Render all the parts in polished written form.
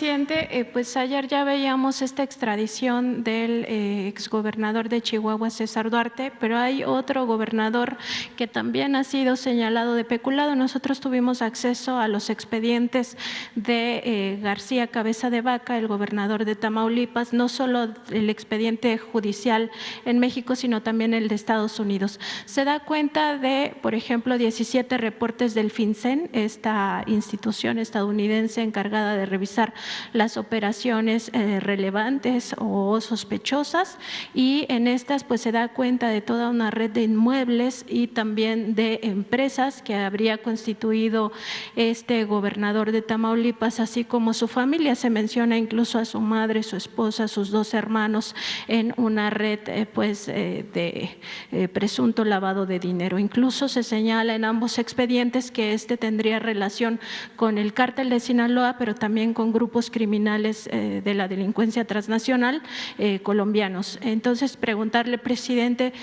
Presidente, pues ayer ya veíamos esta extradición del exgobernador de Chihuahua, César Duarte, pero hay otro gobernador que también ha sido señalado de peculado. Nosotros tuvimos acceso a los expedientes de García Cabeza de Vaca, el gobernador de Tamaulipas, no solo el expediente judicial en México, sino también el de Estados Unidos. Se da cuenta de, por ejemplo, 17 reportes del FinCEN, esta institución estadounidense encargada de revisar las operaciones relevantes o sospechosas, y en estas pues se da cuenta de toda una red de inmuebles y también de empresas que habría constituido este gobernador de Tamaulipas, así como su familia. Se menciona incluso a su madre, su esposa, sus dos hermanos en una red de presunto lavado de dinero. Incluso se señala en ambos expedientes que este tendría relación con el cártel de Sinaloa, pero también con grupos criminales de la delincuencia transnacional colombianos. Entonces, preguntarle, presidente,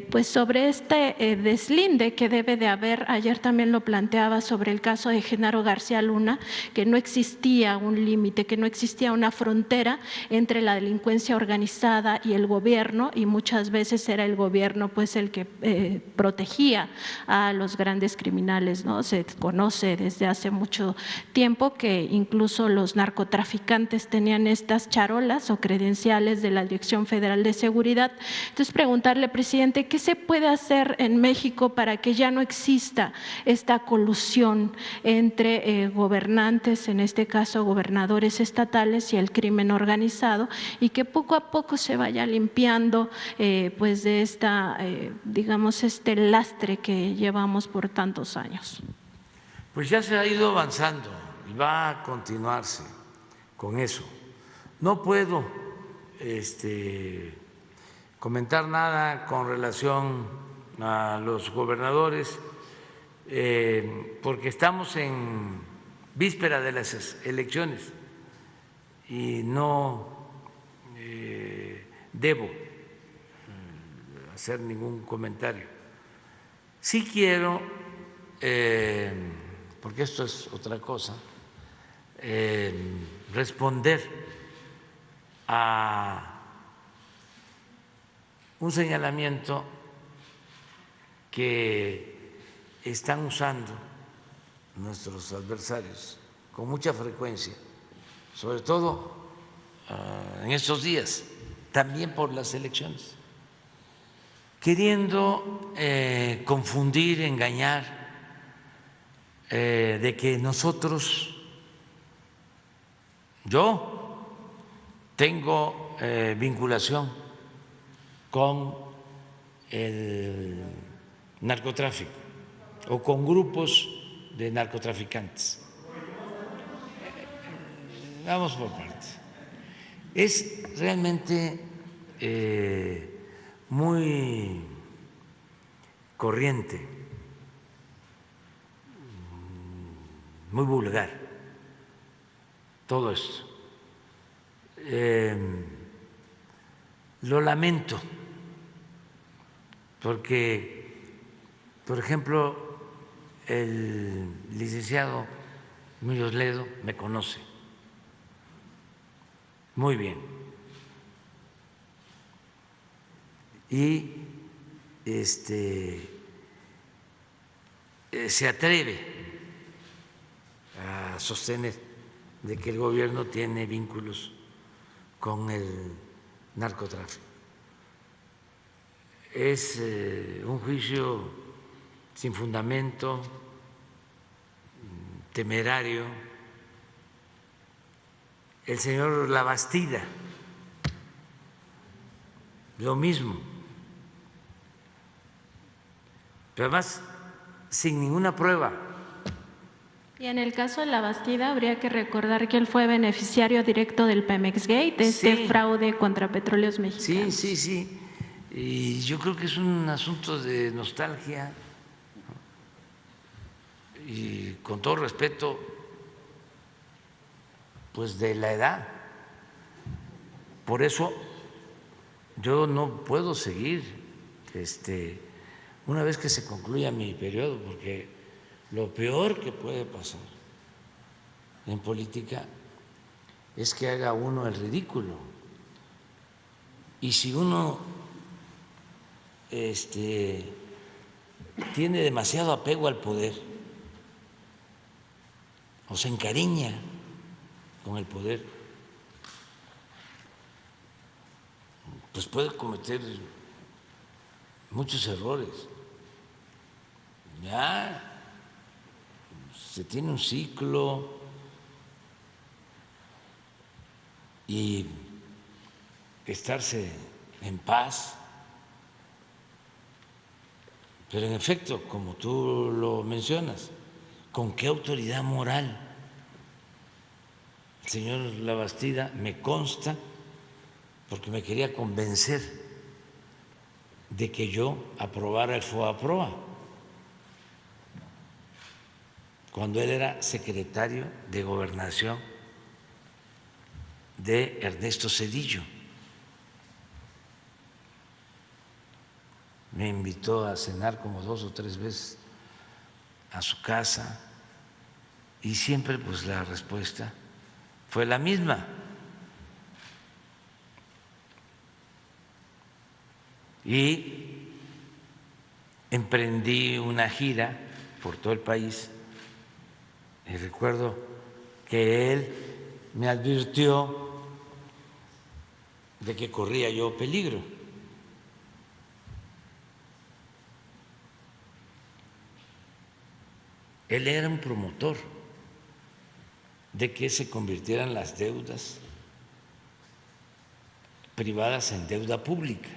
pues sobre este deslinde que debe de haber. Ayer también lo planteaba sobre el caso de Genaro García Luna, que no existía un límite, que no existía una frontera entre la delincuencia organizada y el gobierno, y muchas veces era el gobierno pues el que protegía a los grandes criminales, ¿no? Se conoce desde hace mucho tiempo que incluso los narcotraficantes tenían estas charolas o credenciales de la Dirección Federal de Seguridad. Entonces, preguntarle, presidente, ¿qué se puede hacer en México para que ya no exista esta colusión entre gobernantes, en este caso gobernadores estatales, y el crimen organizado, y que poco a poco se vaya limpiando pues de esta, digamos, este lastre que llevamos por tantos años? Pues ya se ha ido avanzando y va a continuarse con eso. No puedo comentar nada con relación a los gobernadores porque estamos en víspera de las elecciones y no debo hacer ningún comentario. Sí quiero, porque esto es otra cosa, responder a un señalamiento que están usando nuestros adversarios con mucha frecuencia, sobre todo en estos días, también por las elecciones, queriendo confundir, engañar, de que nosotros, yo tengo vinculación con el narcotráfico o con grupos de narcotraficantes. Vamos por partes. Es realmente muy corriente, muy vulgar todo esto. Lo lamento porque, por ejemplo, el licenciado Muñoz Ledo me conoce muy bien y se atreve a sostener de que el gobierno tiene vínculos con el narcotráfico. Es un juicio sin fundamento, temerario. El señor Labastida, lo mismo, pero además sin ninguna prueba. Y en el caso de Labastida habría que recordar que él fue beneficiario directo del Pemex Gate, de este fraude contra petróleos mexicanos. Sí. Y yo creo que es un asunto de nostalgia y, con todo respeto, pues de la edad. Por eso yo no puedo seguir una vez que se concluya mi periodo, porque lo peor que puede pasar en política es que haga uno el ridículo. Y si uno tiene demasiado apego al poder o se encariña con el poder, pues puede cometer muchos errores. Ya se tiene un ciclo y estarse en paz. Pero en efecto, como tú lo mencionas, ¿con qué autoridad moral? El señor Labastida, me consta, porque me quería convencer de que yo aprobara el FOAPROA cuando él era secretario de Gobernación de Ernesto Zedillo. Me invitó a cenar como 2 o 3 veces a su casa y siempre pues la respuesta fue la misma. Y emprendí una gira por todo el país y recuerdo que él me advirtió de que corría yo peligro. Él era un promotor de que se convirtieran las deudas privadas en deuda pública.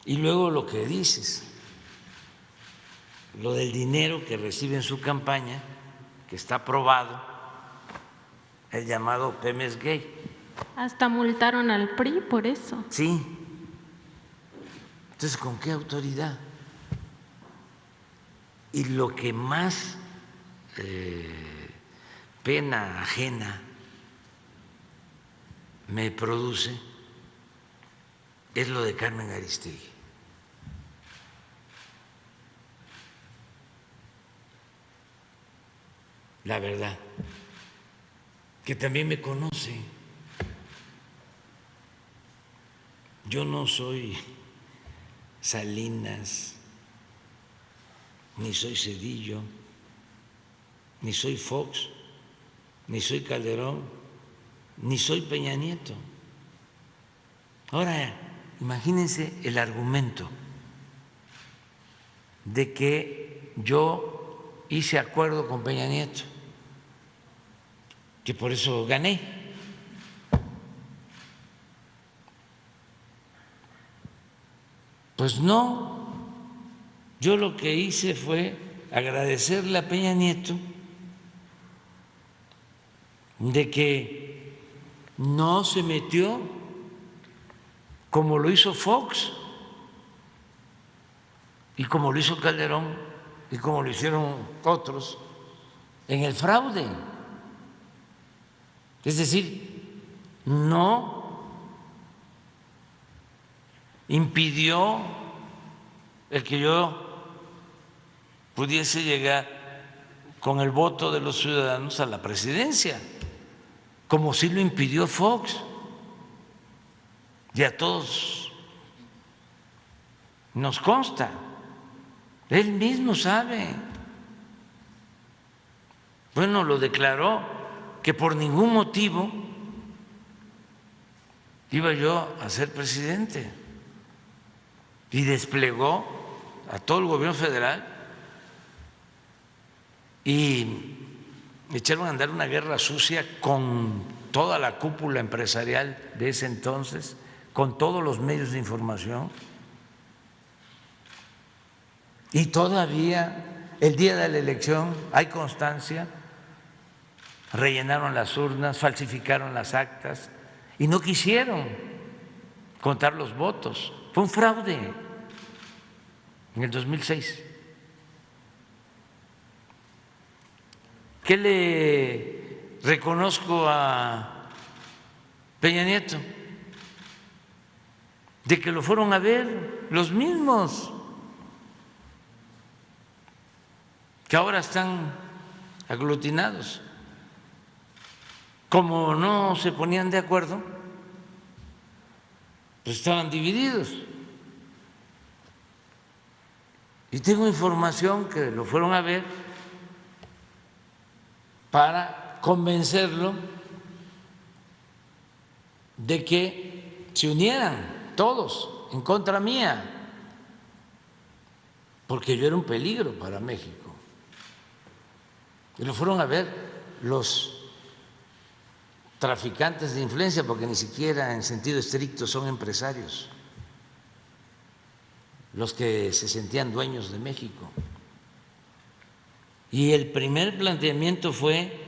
Y luego lo que dices, lo del dinero que recibe en su campaña, que está aprobado, el llamado Pemex Gay. Hasta multaron al PRI por eso. Sí. Entonces, ¿con qué autoridad? Y lo que más pena ajena me produce es lo de Carmen Aristegui. La verdad, que también me conoce. Yo no soy Salinas, ni soy Zedillo, ni soy Fox, ni soy Calderón, ni soy Peña Nieto. Ahora, imagínense el argumento de que yo hice acuerdo con Peña Nieto, que por eso gané. Pues no. Yo lo que hice fue agradecerle a Peña Nieto de que no se metió como lo hizo Fox y como lo hizo Calderón y como lo hicieron otros en el fraude. Es decir, no impidió el que yo pudiese llegar con el voto de los ciudadanos a la presidencia, como sí lo impidió Fox. Y a todos nos consta, él mismo sabe. Bueno, lo declaró que por ningún motivo iba yo a ser presidente y desplegó a todo el gobierno federal y echaron a andar una guerra sucia con toda la cúpula empresarial de ese entonces, con todos los medios de información. Y todavía el día de la elección hay constancia, rellenaron las urnas, falsificaron las actas y no quisieron contar los votos. Fue un fraude en el 2006. ¿Qué le reconozco a Peña Nieto? De que lo fueron a ver los mismos que ahora están aglutinados como no se ponían de acuerdo, pues estaban divididos. Y tengo información que lo fueron a ver para convencerlo de que se unieran todos en contra mía, porque yo era un peligro para México. Y lo fueron a ver los traficantes de influencia, porque ni siquiera en sentido estricto son empresarios, los que se sentían dueños de México. Y el primer planteamiento fue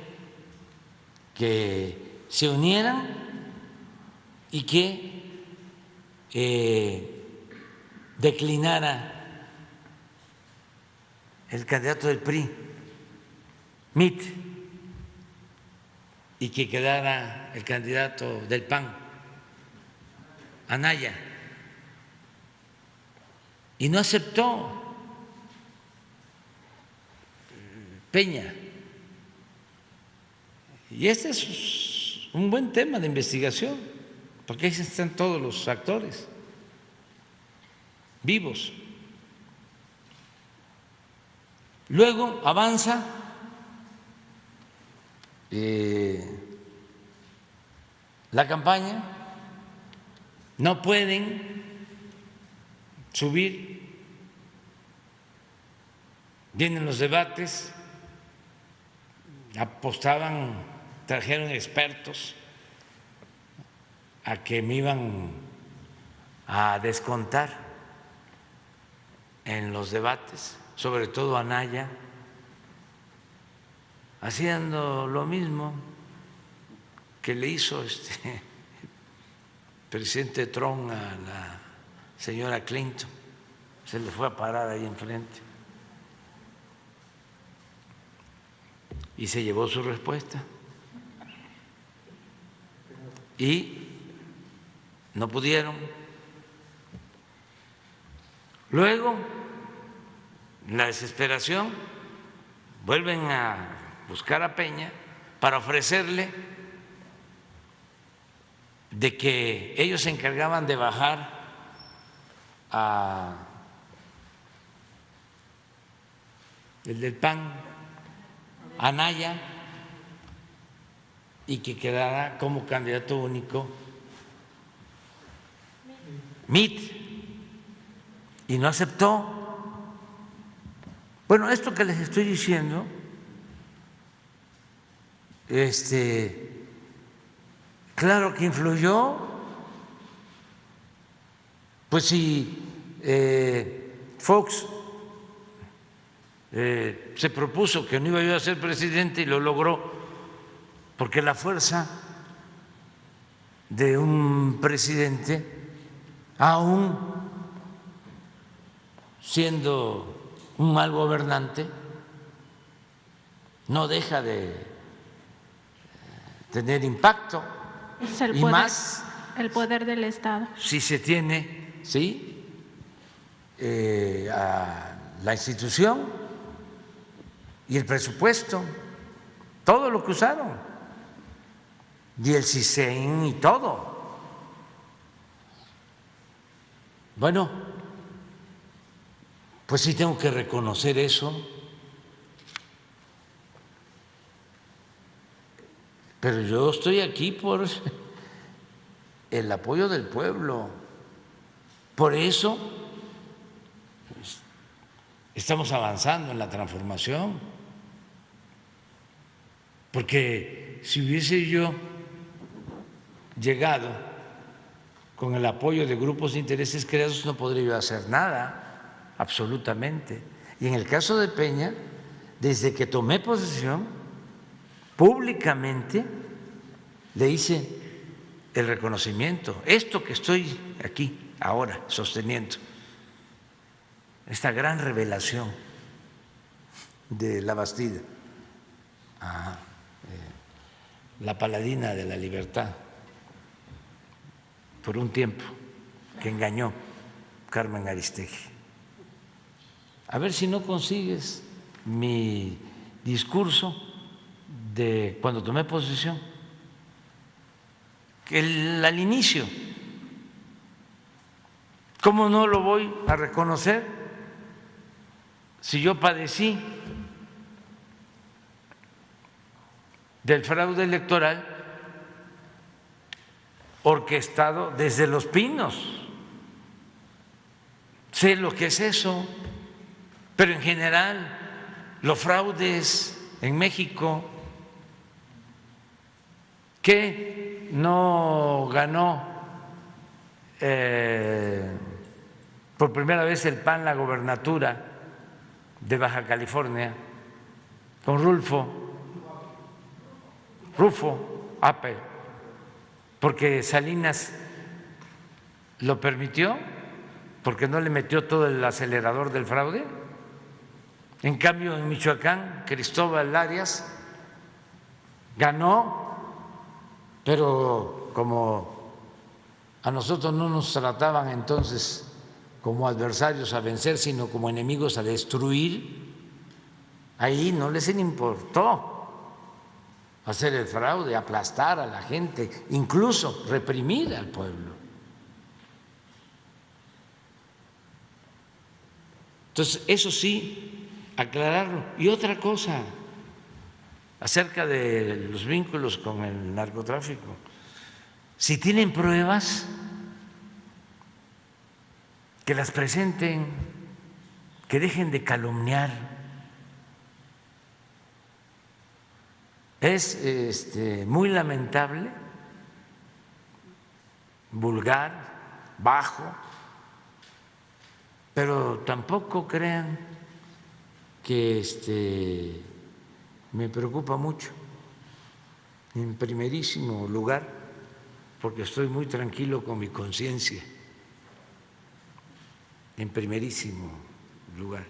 que se unieran y que declinara el candidato del PRI, Mit, y que quedara el candidato del PAN, Anaya. Y no aceptó Peña. Y este es un buen tema de investigación, porque ahí están todos los actores vivos. Luego avanza la campaña, no pueden subir, vienen los debates, apostaban, trajeron expertos a que me iban a descontar en los debates, sobre todo Anaya, haciendo lo mismo que le hizo el presidente Trump a la señora Clinton, se le fue a parar ahí enfrente y se llevó su respuesta. Y no pudieron. Luego, en la desesperación, vuelven a buscar a Peña para ofrecerle de que ellos se encargaban de bajar a el del PAN, Anaya, y que quedara como candidato único Mit, y no aceptó. Bueno, esto que les estoy diciendo, claro que influyó, pues si Fox se propuso que no iba yo a ser presidente y lo logró, porque la fuerza de un presidente, aún siendo un mal gobernante, no deja de tener impacto. Es y más el poder del Estado. Si se tiene, ¿sí?, a la institución y el presupuesto, todo lo que usaron, y el CISEN y todo. Bueno, pues sí tengo que reconocer eso, pero yo estoy aquí por el apoyo del pueblo. Por eso estamos avanzando en la transformación, porque si hubiese yo llegado con el apoyo de grupos de intereses creados, no podría yo hacer nada, absolutamente. Y en el caso de Peña, desde que tomé posesión, públicamente le hice el reconocimiento. Esto que estoy aquí ahora sosteniendo, esta gran revelación de la Bastida, la paladina de la libertad, por un tiempo, que engañó Carmen Aristegui. A ver si no consigues mi discurso de cuando tomé posesión, al inicio. ¿Cómo no lo voy a reconocer si yo padecí del fraude electoral orquestado desde Los Pinos? Sé lo que es eso, pero en general los fraudes en México, que no ganó por primera vez el PAN la gobernatura de Baja California con Rufo Apple, porque Salinas lo permitió, porque no le metió todo el acelerador del fraude. En cambio, en Michoacán, Cristóbal Arias ganó, pero como a nosotros no nos trataban entonces como adversarios a vencer, sino como enemigos a destruir, ahí no les importó hacer el fraude, aplastar a la gente, incluso reprimir al pueblo. Entonces, eso sí, aclararlo. Y otra cosa, acerca de los vínculos con el narcotráfico, si tienen pruebas, que las presenten, que dejen de calumniar. Es muy lamentable, vulgar, bajo, pero tampoco crean que me preocupa mucho. En primerísimo lugar, porque estoy muy tranquilo con mi conciencia. En primerísimo lugar.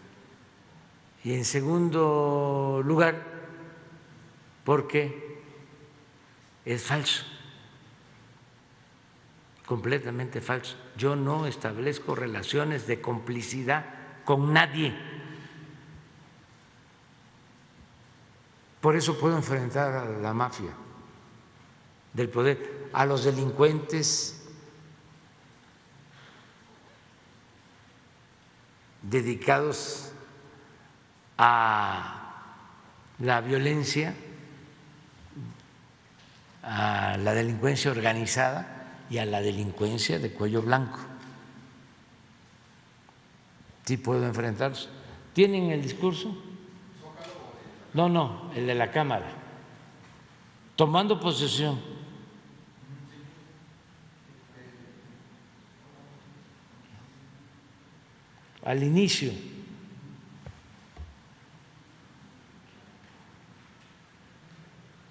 Y en segundo lugar, porque es falso, completamente falso. Yo no establezco relaciones de complicidad con nadie. Por eso puedo enfrentar a la mafia del poder, a los delincuentes dedicados a la violencia, a la delincuencia organizada y a la delincuencia de cuello blanco. Sí puedo enfrentarlos. ¿Tienen el discurso? No, el de la Cámara. Tomando posesión. Al inicio.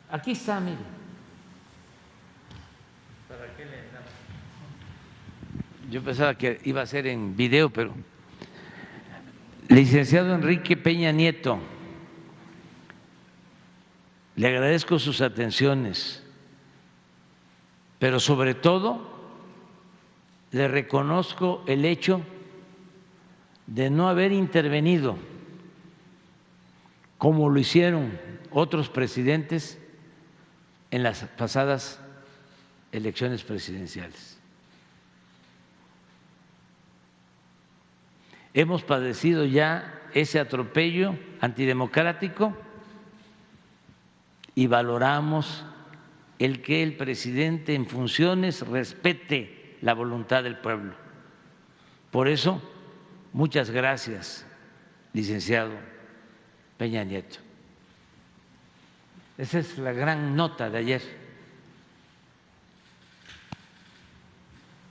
Aquí está, mire. ¿Para qué le damos? Yo pensaba que iba a ser en video, pero… Licenciado Enrique Peña Nieto, le agradezco sus atenciones, pero sobre todo le reconozco el hecho de no haber intervenido como lo hicieron otros presidentes en las pasadas elecciones presidenciales. Hemos padecido ya ese atropello antidemocrático y valoramos el que el presidente en funciones respete la voluntad del pueblo. Por eso, muchas gracias, licenciado Peña Nieto. Esa es la gran nota de ayer,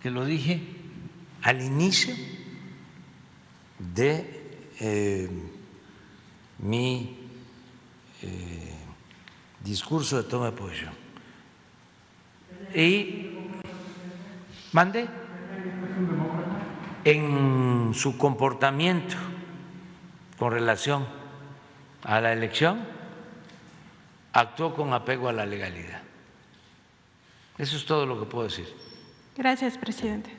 que lo dije al inicio de mi discurso de toma de posesión. Y mandé en su comportamiento con relación a la elección, actuó con apego a la legalidad. Eso es todo lo que puedo decir. Gracias, presidente.